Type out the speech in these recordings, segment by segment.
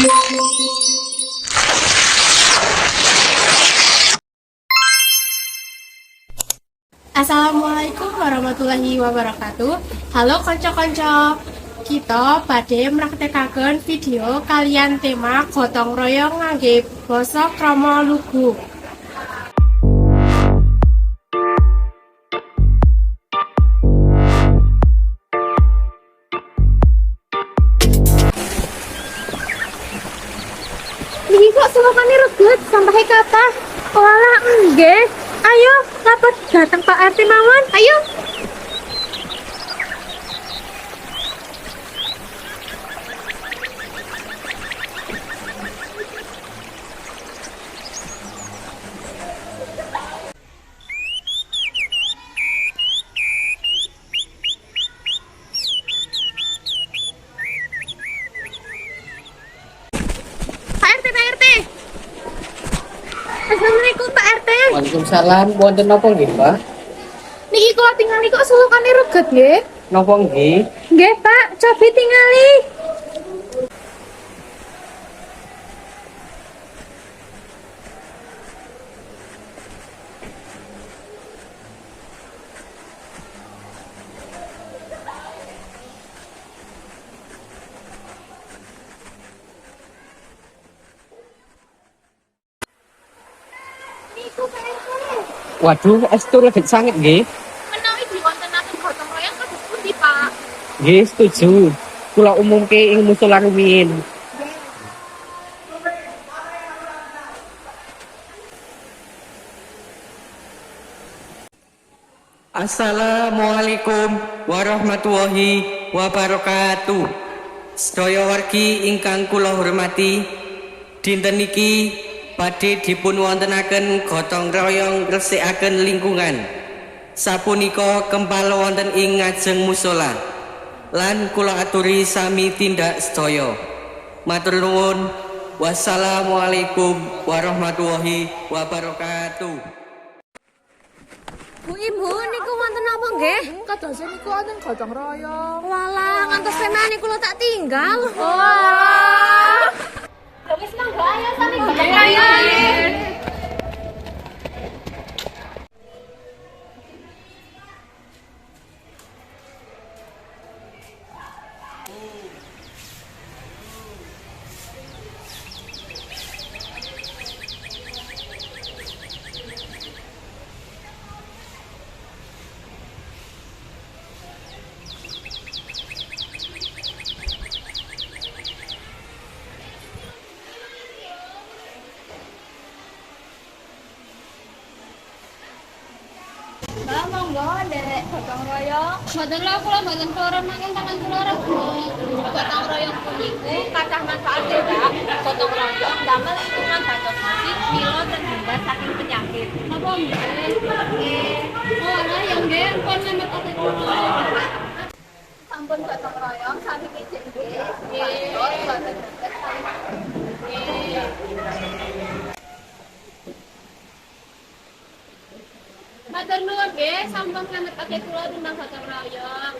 Assalamualaikum warahmatullahi wabarakatuh. Halo konco-konco. Kita badhe mraktekaken video kalian tema gotong royong ngangge basa krama lugu. Niki kok sulukane reget sampai kata. Walah nggih. Ayo, lapor datang Pak RT mawon. Ayo. Pak RT. Assalamualaikum Pak RT. Waalaikumsalam, wonten napa nggih, Pak? Niki kok tingali kok sulukane reget nggih? Napa nggih? Nggih, Pak, cobi tingali. Niku Pak RT. Waduh, estu legit sanget nggih. Menawi diwontenaken gotong royong kados pundi, Pak? Nggih, setuju. Kula umumke ing musala rumiyin. Assalamualaikum warahmatullahi wabarakatuh. Sedaya wargi ingkang kula hormati, dinten niki badhe dipun wontenaken gotong royong resikaken lingkungan. Sapunika kempal wonten ing ngajeng musala. Lan kula aturi sami tindak sedaya. Matur nuwun. Wassalamualaikum warahmatullahi wabarakatuh. Bu Ibu niku wonten apa nggih? Kadosen niku wonten gotong royong. Walah, ngantos semene kula tak tinggal. Wah. Ya wis mangga ayo sami gotong royong. Mbak, monggo nderek gotong royong. Mboten lho kula mboten keloro mangken tangan kula reget. Gotong royong puniku kathah manfaate, Mbak. Gotong royong damel lingkungan dados bersih, mila terhindar saking penyakit. Napa nggih? Nggih. Oh, lah ya nggih, pun nemet ati kula. Sampun gotong royong sami kijing nggih. Nggih. Mboten nderes. Nggih. Matur nuwun nggih, sampun ngemetake kula timbang gotong royong.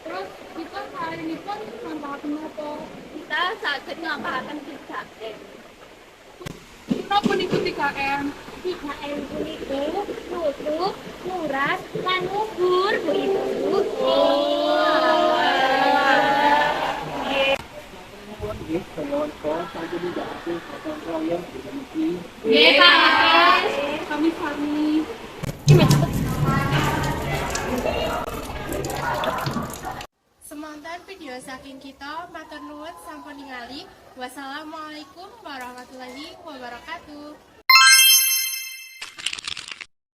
Terus kita sarenipun ngampahaken napa? Kita saged ngampahaken 3M. Napa niku 3M? 3M puniku tutup, nguras, lan ngubur, Bu Ibu. Nggih, kula sampun nindakake gotong royong dinten niki. Nggih, Pak. Kami-kami. Semonten video saking kita, matur nuwun sampun ningali. Wassalamualaikum warahmatullahi wabarakatuh.